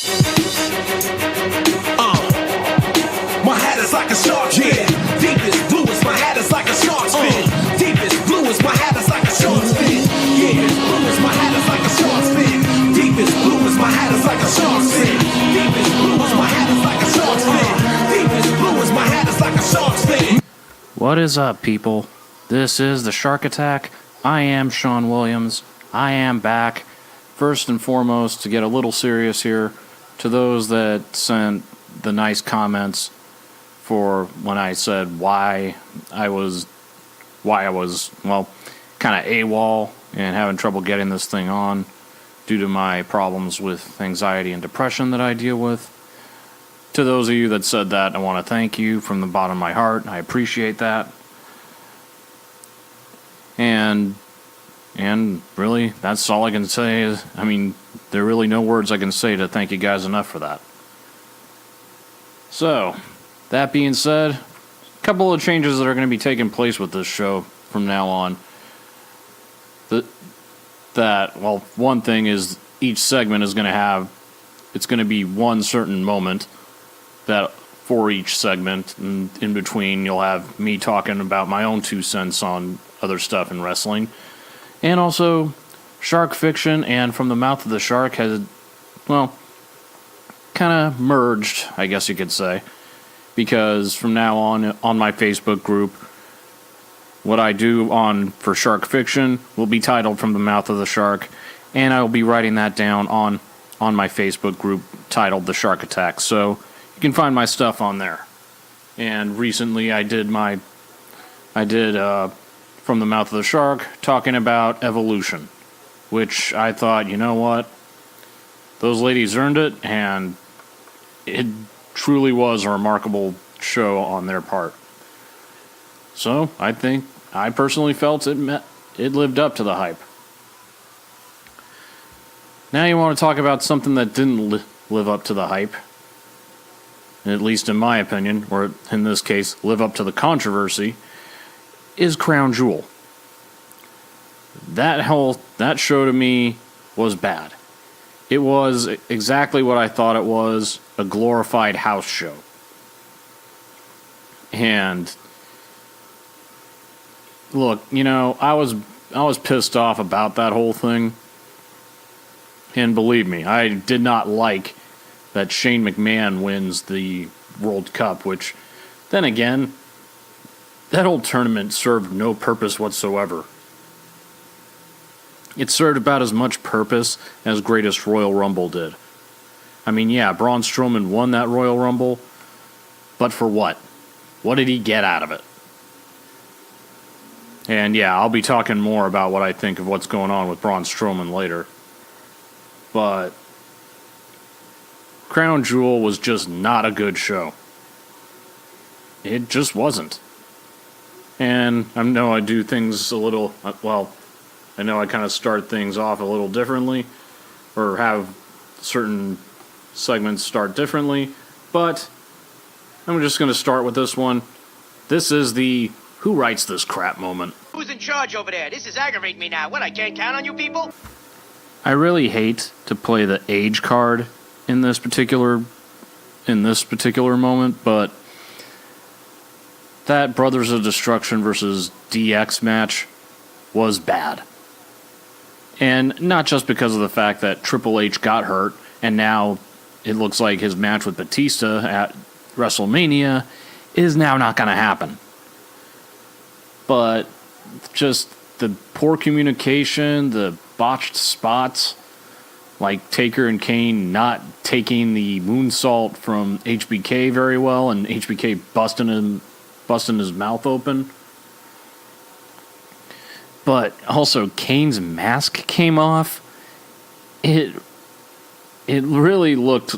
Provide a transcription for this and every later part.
My hat is like a shark's fin. Deepest blue is my hat is like a shark's fin. Deepest blue is my hat is like a shark's fin. Yeah, blue is my hat is like a shark's fin. Deepest blue is my hat is like a shark's fin. Deepest blue is my hat is like a shark's fin. Deepest blue is my hat is like a shark's fin. What is up, people? This is the Shark Attack. I am Sean Williams. I am back. First and foremost, to get a little serious here, to those that sent the nice comments for when I said why I was, well, kind of AWOL and having trouble getting this thing on due to my problems with anxiety and depression that I deal with. To those of you that said that, I want to thank you from the bottom of my heart. I appreciate that. And really, that's all I can say is, there are really no words I can say to thank you guys enough for that. So, that being said, a couple of changes that are going to be taking place with this show from now on. One thing is each segment is going to have, it's going to be one certain moment that for each segment, and in between you'll have me talking about my own 2 cents on other stuff in wrestling. And also, Shark Fiction and From the Mouth of the Shark has, kind of merged, I guess you could say. Because from now on my Facebook group, what I do for Shark Fiction will be titled From the Mouth of the Shark, and I will be writing that down on my Facebook group titled The Shark Attack. So you can find my stuff on there. And recently I did From the Mouth of the Shark talking about evolution, which I thought, you know what, those ladies earned it, and it truly was a remarkable show on their part. So I personally felt it lived up to the hype. Now you want to talk about something that didn't live up to the hype, at least in my opinion, or in this case, live up to the controversy, is Crown Jewel. That show to me was bad. It was exactly what I thought it was, a glorified house show. And look, I was pissed off about that whole thing. And believe me, I did not like that Shane McMahon wins the World Cup, which, then again, that whole tournament served no purpose whatsoever. It served about as much purpose as Greatest Royal Rumble did. Braun Strowman won that Royal Rumble, but for what? What did he get out of it? And I'll be talking more about what I think of what's going on with Braun Strowman later. But Crown Jewel was just not a good show. It just wasn't. And I know I do things a little, I know I kind of start things off a little differently, or have certain segments start differently, but I'm just going to start with this one. This is the who writes this crap moment. Who's in charge over there? This is aggravating me now. What, I can't count on you people? I really hate to play the age card in this particular moment, but that Brothers of Destruction versus DX match was bad. And not just because of the fact that Triple H got hurt, and now it looks like his match with Batista at WrestleMania is now not going to happen. But just the poor communication, the botched spots, like Taker and Kane not taking the moonsault from HBK very well, and HBK busting his mouth open. But also, Kane's mask came off. It really looked...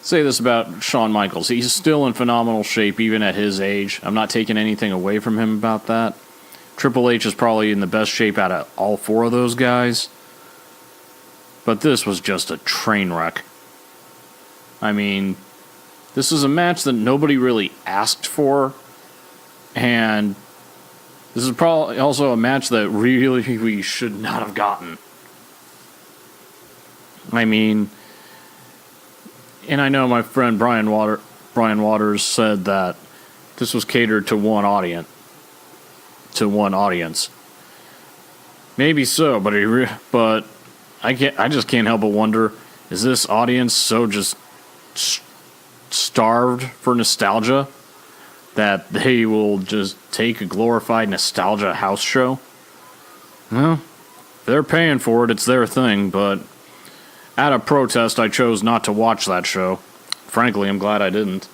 say this about Shawn Michaels. He's still in phenomenal shape, even at his age. I'm not taking anything away from him about that. Triple H is probably in the best shape out of all 4 of those guys. But this was just a train wreck. This is a match that nobody really asked for. And this is probably also a match that really we should not have gotten. I mean, and I know my friend Brian Waters said that this was catered to one audience. Maybe so, but I just can't help but wonder: is this audience so just starved for nostalgia that they will just take a glorified nostalgia house show? Well, if they're paying for it, it's their thing, but out of protest, I chose not to watch that show. Frankly, I'm glad I didn't.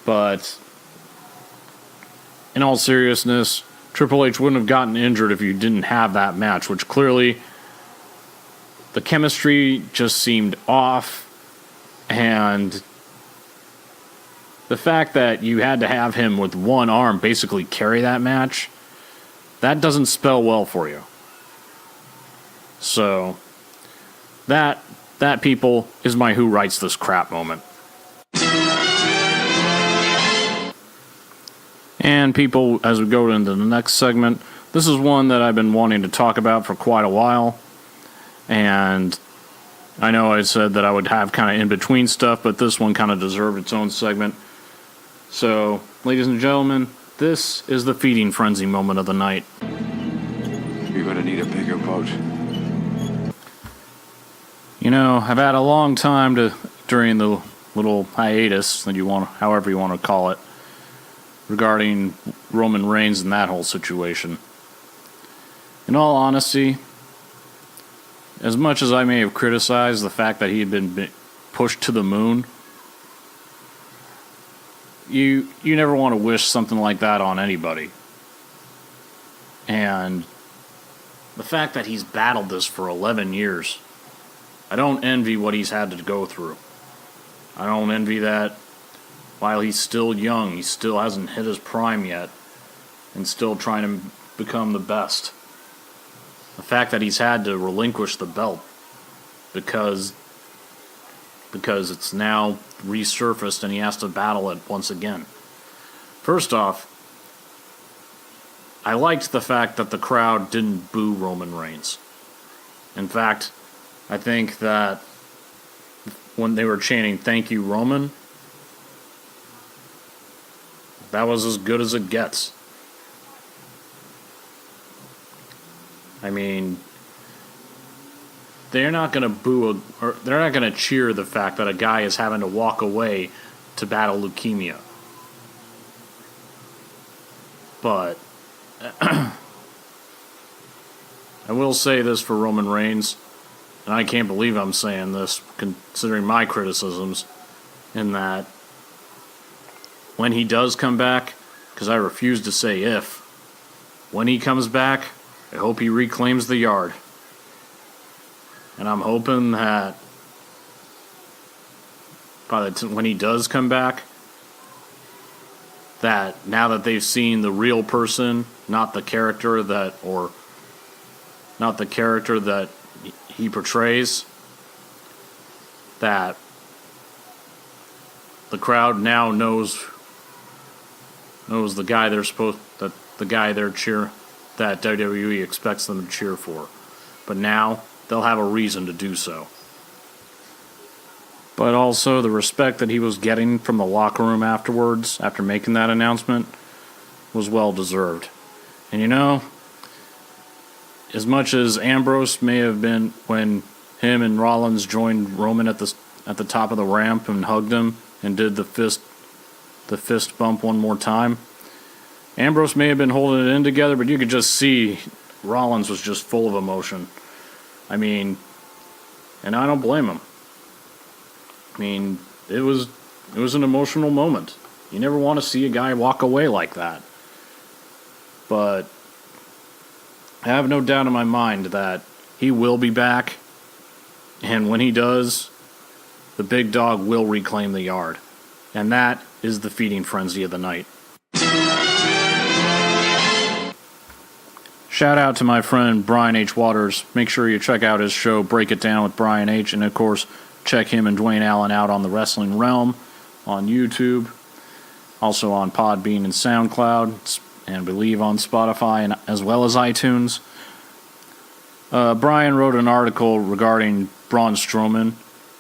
But in all seriousness, Triple H wouldn't have gotten injured if you didn't have that match, which clearly the chemistry just seemed off, and the fact that you had to have him with one arm basically carry that match, that doesn't spell well for you. So, that people, is my who writes this crap moment. And people, as we go into the next segment, this is one that I've been wanting to talk about for quite a while. And I know I said that I would have kind of in-between stuff, but this one kind of deserved its own segment. So, ladies and gentlemen, this is the feeding frenzy moment of the night. You're going to need a bigger boat. You know, I've had a long time during the little hiatus that however you want to call it, regarding Roman Reigns and that whole situation. In all honesty, as much as I may have criticized the fact that he had been pushed to the moon, you never want to wish something like that on anybody. And the fact that he's battled this for 11 years, I don't envy what he's had to go through. I don't envy that while he's still young, he still hasn't hit his prime yet, and still trying to become the best. The fact that he's had to relinquish the belt because it's now resurfaced and he has to battle it once again. First off, I liked the fact that the crowd didn't boo Roman Reigns. In fact, I think that when they were chanting, "Thank you, Roman," that was as good as it gets. I mean, they're not going to they're not going to cheer the fact that a guy is having to walk away to battle leukemia. But I will say this for Roman Reigns, and I can't believe I'm saying this considering my criticisms, in that when he does come back, because I refuse to say if, when he comes back, I hope he reclaims the yard. And I'm hoping that when he does come back, that now that they've seen the real person, not the character that he portrays, that the crowd now knows the guy that WWE expects them to cheer for. But now they'll have a reason to do so. But also the respect that he was getting from the locker room afterwards, after making that announcement, was well deserved. And you know, as much as Ambrose may have been when him and Rollins joined Roman at the top of the ramp and hugged him and did the fist bump one more time, Ambrose may have been holding it in together, but you could just see Rollins was just full of emotion. I mean, and I don't blame him. I mean, it was an emotional moment. You never want to see a guy walk away like that. But I have no doubt in my mind that he will be back, and when he does, the big dog will reclaim the yard. And that is the feeding frenzy of the night. Shout out to my friend Brian H. Waters. Make sure you check out his show, Break It Down with Brian H. And of course, check him and Dwayne Allen out on the Wrestling Realm on YouTube. Also on Podbean and SoundCloud, and I believe on Spotify, and as well as iTunes. Brian wrote an article regarding Braun Strowman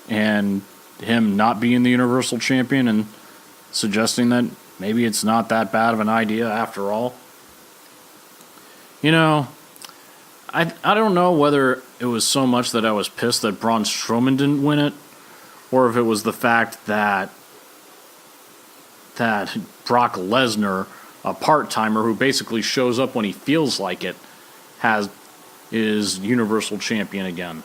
and him not being the Universal Champion and suggesting that maybe it's not that bad of an idea after all. You know, I don't know whether it was so much that I was pissed that Braun Strowman didn't win it, or if it was the fact that Brock Lesnar, a part-timer who basically shows up when he feels like it, is Universal Champion again.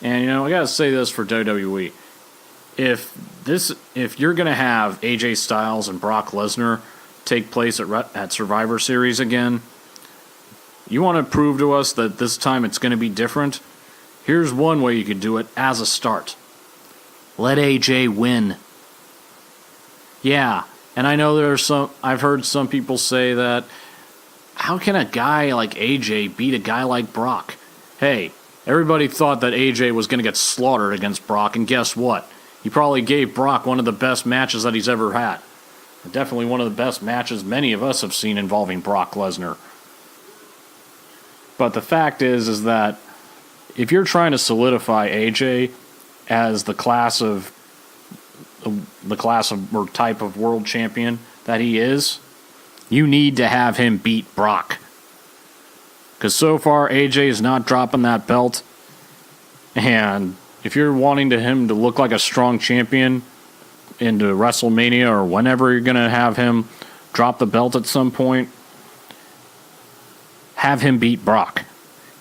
And, you know, I gotta say this for WWE. If you're gonna have AJ Styles and Brock Lesnar take place at Survivor Series again, you want to prove to us that this time it's going to be different? Here's one way you could do it as a start. Let AJ win. Yeah, and I know I've heard some people say that, how can a guy like AJ beat a guy like Brock? Hey, everybody thought that AJ was going to get slaughtered against Brock, and guess what? He probably gave Brock one of the best matches that he's ever had. Definitely one of the best matches many of us have seen involving Brock Lesnar. But the fact is that if you're trying to solidify AJ as the class of or type of world champion that he is, you need to have him beat Brock. Because so far, AJ is not dropping that belt. And if you're wanting him to look like a strong champion into WrestleMania or whenever you're going to have him drop the belt at some point, have him beat Brock.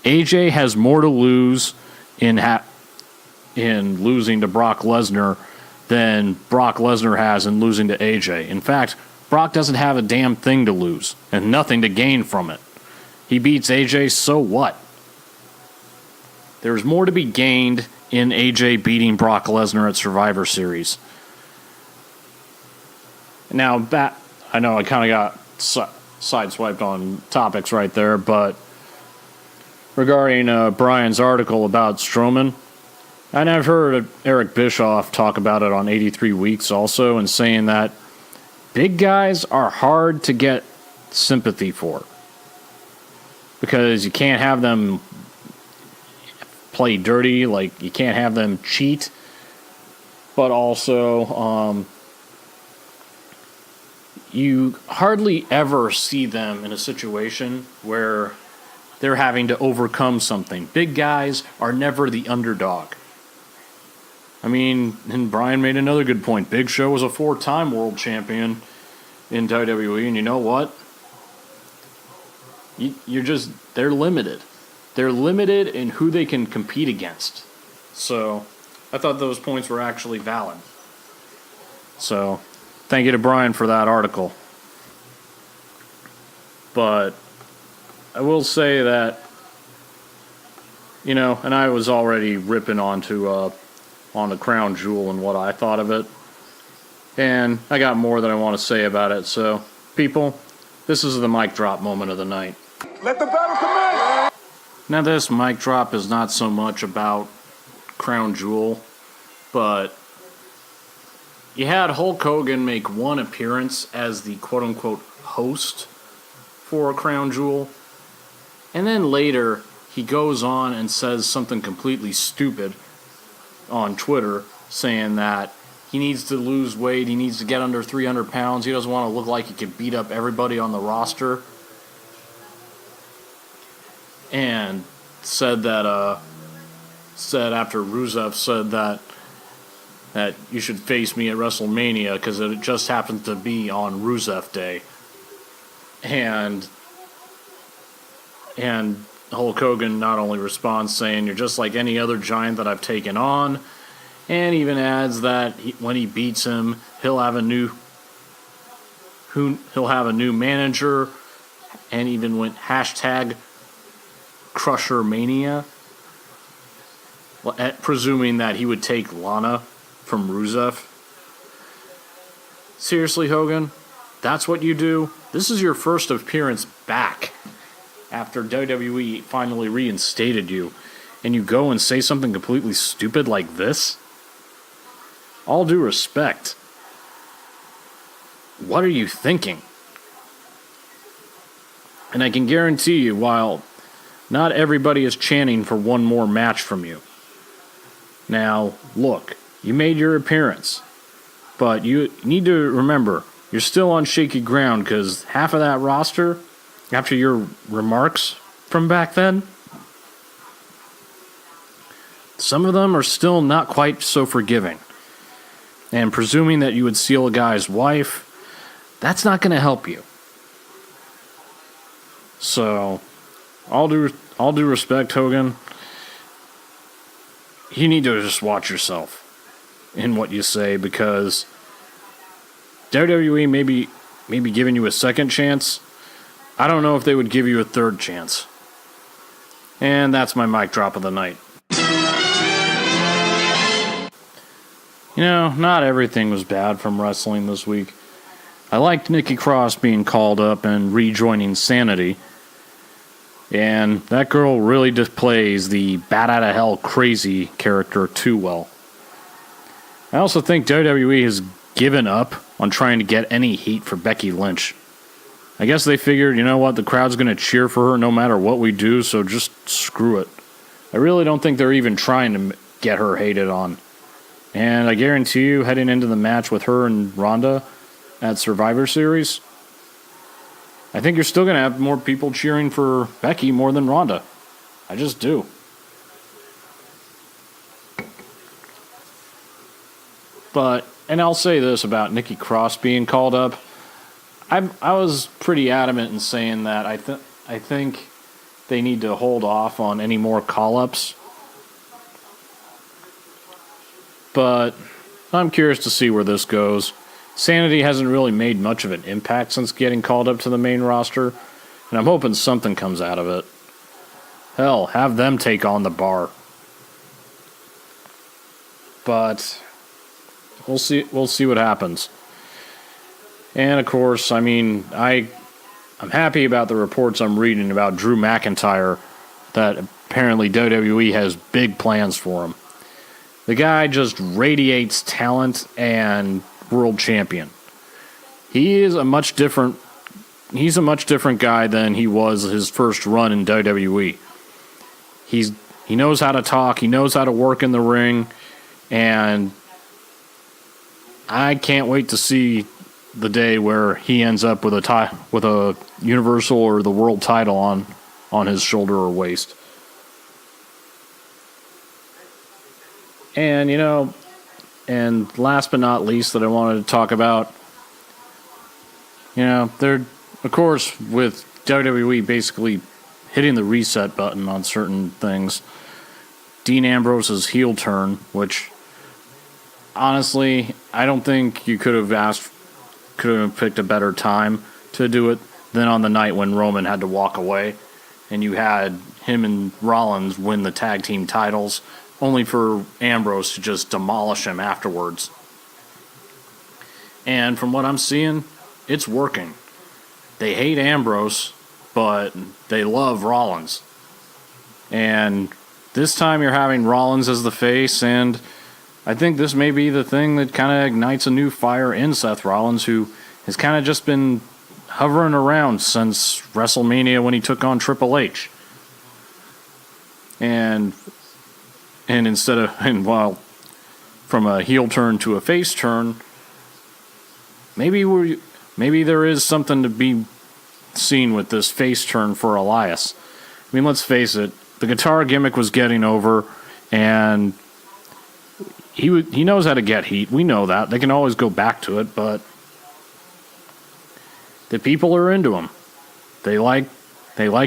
AJ has more to lose in losing to Brock Lesnar than Brock Lesnar has in losing to AJ. In fact, Brock doesn't have a damn thing to lose and nothing to gain from it. He beats AJ, so what? There's more to be gained in AJ beating Brock Lesnar at Survivor Series. Now, I know I kind of got sideswiped on topics right there, but regarding Brian's article about Strowman, and I've heard Eric Bischoff talk about it on 83 Weeks also, and saying that big guys are hard to get sympathy for because you can't have them play dirty, like you can't have them cheat, but also you hardly ever see them in a situation where they're having to overcome something. Big guys are never the underdog. I mean, and Brian made another good point. Big Show was a 4-time world champion in WWE, and you know what? They're limited. They're limited in who they can compete against. So, I thought those points were actually valid. So, thank you to Brian for that article. But I will say that, you know, and I was already ripping on the Crown Jewel and what I thought of it. And I got more than I want to say about it. So, people, this is the mic drop moment of the night. Let the battle commence! Now, this mic drop is not so much about Crown Jewel, but you had Hulk Hogan make one appearance as the quote-unquote host for Crown Jewel, and then later he goes on and says something completely stupid on Twitter, saying that he needs to lose weight, he needs to get under 300 pounds, he doesn't want to look like he can beat up everybody on the roster, and said after Rusev said that you should face me at WrestleMania because it just happens to be on Rusev Day. And Hulk Hogan not only responds saying, "You're just like any other giant that I've taken on," and even adds that when he beats him, he'll have a new manager, and even went hashtag Crusher Mania, presuming that he would take Lana from Rusev. Seriously, Hogan? That's what you do? This is your first appearance back after WWE finally reinstated you, and you go and say something completely stupid like this? All due respect. What are you thinking? And I can guarantee you, while not everybody is chanting for one more match from you. Now, look, you made your appearance, but you need to remember, you're still on shaky ground because half of that roster, after your remarks from back then, some of them are still not quite so forgiving. And presuming that you would steal a guy's wife, that's not going to help you. So, all due respect, Hogan, you need to just watch yourself in what you say, because WWE may be giving you a second chance. I don't know if they would give you a third chance. And that's my mic drop of the night. You know, not everything was bad from wrestling this week. I liked Nikki Cross being called up and rejoining Sanity. And that girl really displays the bat out of hell crazy character too well. I also think WWE has given up on trying to get any heat for Becky Lynch. I guess they figured, you know what, the crowd's going to cheer for her no matter what we do, so just screw it. I really don't think they're even trying to get her hated on. And I guarantee you, heading into the match with her and Ronda at Survivor Series, I think you're still going to have more people cheering for Becky more than Ronda. I just do. But, and I'll say this about Nikki Cross being called up. I was pretty adamant in saying that I think they need to hold off on any more call-ups. But I'm curious to see where this goes. Sanity hasn't really made much of an impact since getting called up to the main roster, and I'm hoping something comes out of it. Hell, have them take on the Bar. But we'll see what happens. And of course, I mean, I'm happy about the reports I'm reading about Drew McIntyre, that apparently WWE has big plans for him. The guy just radiates talent and world champion. He's a much different guy than he was his first run in WWE. He knows how to talk, he knows how to work in the ring, and I can't wait to see the day where he ends up with a Universal or the world title on his shoulder or waist. And, you know, and last but not least that I wanted to talk about, you know, they're, of course, with WWE basically hitting the reset button on certain things, Dean Ambrose's heel turn, which, honestly, I don't think you could have picked a better time to do it than on the night when Roman had to walk away, and you had him and Rollins win the tag team titles, only for Ambrose to just demolish him afterwards. And from what I'm seeing, it's working. They hate Ambrose, but they love Rollins. And this time you're having Rollins as the face, and I think this may be the thing that kind of ignites a new fire in Seth Rollins, who has kind of just been hovering around since WrestleMania when he took on Triple H. And from a heel turn to a face turn, maybe there is something to be seen with this face turn for Elias. I mean, let's face it, the guitar gimmick was getting over, and he knows how to get heat. We know that. They can always go back to it, but the people are into him. They like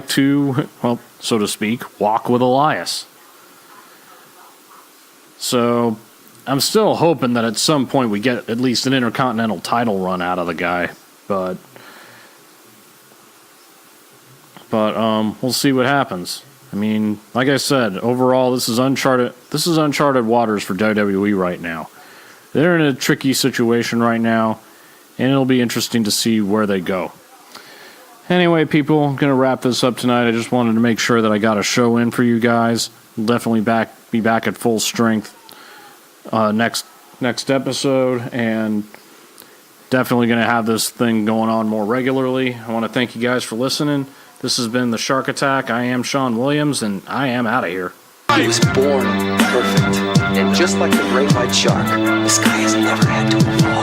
to, well, so to speak, walk with Elias. So I'm still hoping that at some point we get at least an Intercontinental title run out of the guy, but we'll see what happens. I mean, like I said, overall this is uncharted waters for WWE right now. They're in a tricky situation right now, and it'll be interesting to see where they go. Anyway, people, I'm going to wrap this up tonight. I just wanted to make sure that I got a show in for you guys. We'll definitely be back at full strength next episode, and definitely going to have this thing going on more regularly. I want to thank you guys for listening. This has been the Shark Attack. I am Sean Williams, and I am out of here. He was born perfect. And just like the great white shark, this guy has never had to evolve.